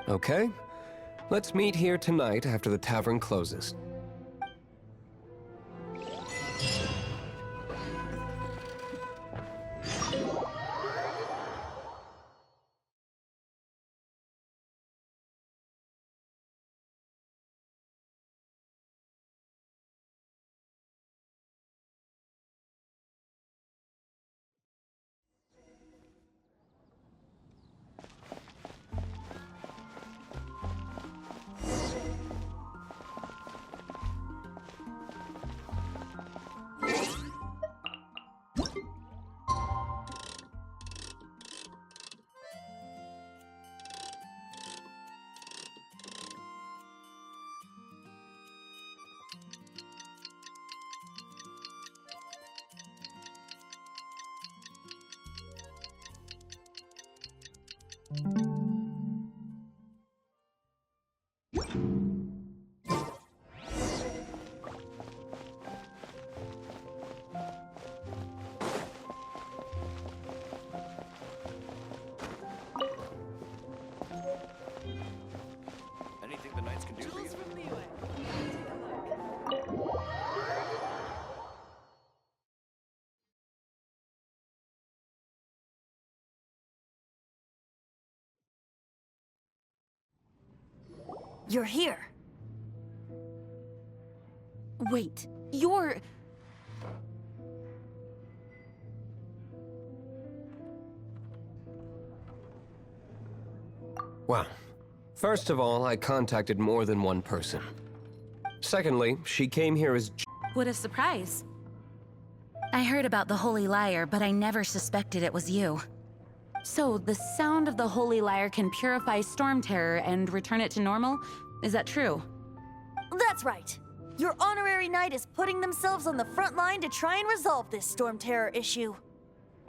Okay, let's meet here tonight after the tavern closes. Anything the knights can do for you? You're here. Wait, you're... Well, first of all, I contacted more than one person. Secondly, she came here as... What a surprise. I heard about the Holy Lyre, but I never suspected it was you. So, the sound of the Holy Lyre can purify Storm Terror and return it to normal? Is that true? That's right. Your honorary knight is putting themselves on the front line to try and resolve this Storm Terror issue.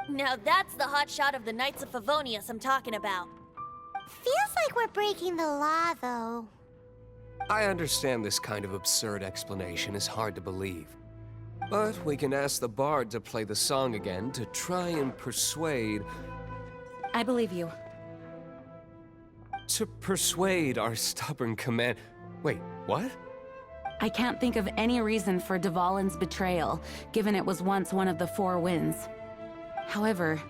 Now that's the hotshot of the Knights of Favonius I'm talking about. Feels like we're breaking the law, though. I understand this kind of absurd explanation is hard to believe. But we can ask the bard to play the song again to try and persuade... I believe you. To persuade our stubborn command... Wait, what? I can't think of any reason for Dvalin's betrayal, given it was once one of the Four Winds. However,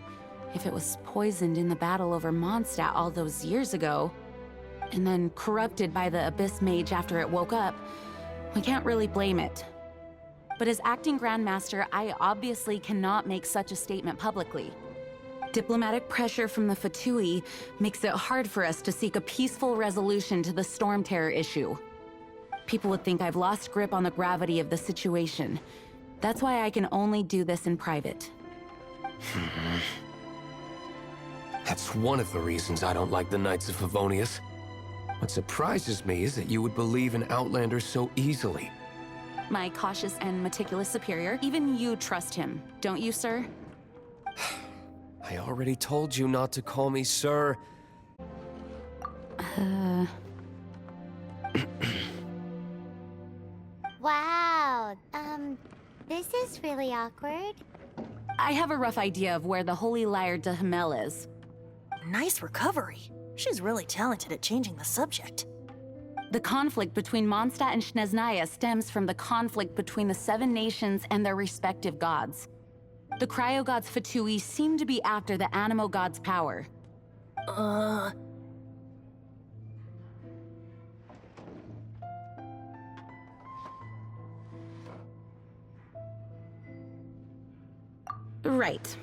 if it was poisoned in the battle over Mondstadt all those years ago, and then corrupted by the Abyss Mage after it woke up, we can't really blame it. But as acting Grandmaster, I obviously cannot make such a statement publicly. Diplomatic pressure from the Fatui makes it hard for us to seek a peaceful resolution to the Storm Terror issue. People would think I've lost grip on the gravity of the situation. That's why I can only do this in private. That's one of the reasons I don't like the Knights of Favonius. What surprises me is that you would believe in Outlanders so easily. My cautious and meticulous superior, even you trust him, don't you, sir? I already told you not to call me sir. Wow, this is really awkward. I have a rough idea of where the Holy Lyre de Himmel is. Nice recovery. She's really talented at changing the subject. The conflict between Mondstadt and Snezhnaya stems from the conflict between the Seven Nations and their respective gods. The Cryo-Gods Fatui seem to be after the Animo God's power. Right.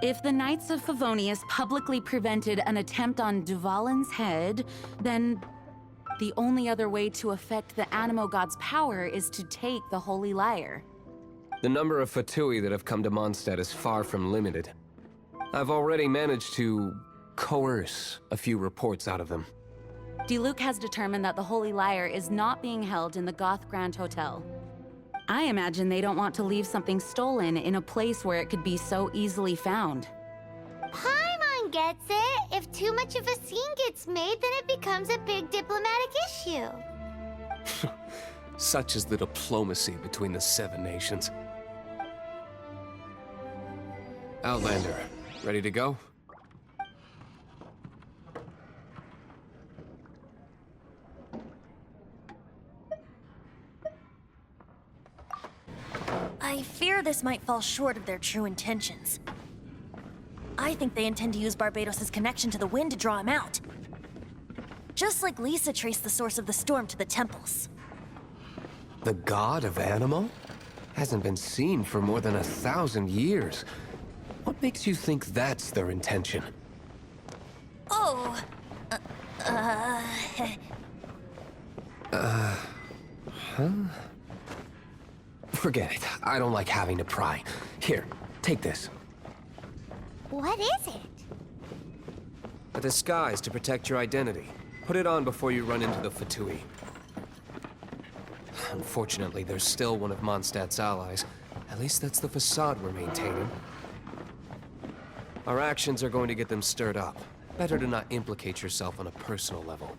If the Knights of Favonius publicly prevented an attempt on Dvalin's head, then the only other way to affect the Animo God's power is to take the Holy Lyre. The number of Fatui that have come to Mondstadt is far from limited. I've already managed to coerce a few reports out of them. Diluc has determined that the Holy Lyre is not being held in the Goth Grand Hotel. I imagine they don't want to leave something stolen in a place where it could be so easily found. Paimon gets it. If too much of a scene gets made, then it becomes a big diplomatic issue. Such is the diplomacy between the Seven Nations. Outlander, ready to go? I fear this might fall short of their true intentions. I think they intend to use Barbados' connection to the wind to draw him out. Just like Lisa traced the source of the storm to the temples. The god of Animo? Hasn't been seen for more than 1,000 years. What makes you think that's their intention? Oh, Forget it. I don't like having to pry. Here, take this. What is it? A disguise to protect your identity. Put it on before you run into the Fatui. Unfortunately, there's still one of Mondstadt's allies. At least that's the facade we're maintaining. Our actions are going to get them stirred up. Better to not implicate yourself on a personal level.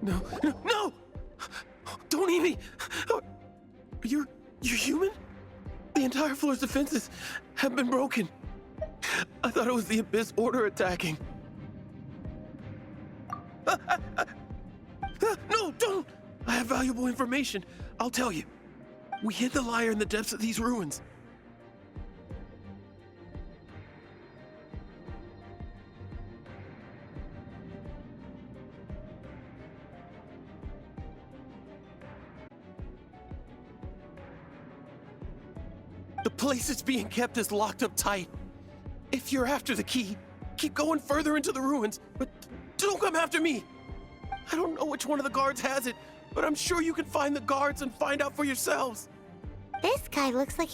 No, no, no! Don't eat me! You're human? The entire floor's defenses have been broken. I thought it was the Abyss Order attacking. No, don't! I have valuable information. I'll tell you. We hid the lyre in the depths of these ruins. The place it's being kept is locked up tight. If you're after the key, keep going further into the ruins, but don't come after me. I don't know which one of the guards has it, but I'm sure you can find the guards and find out for yourselves. This guy looks like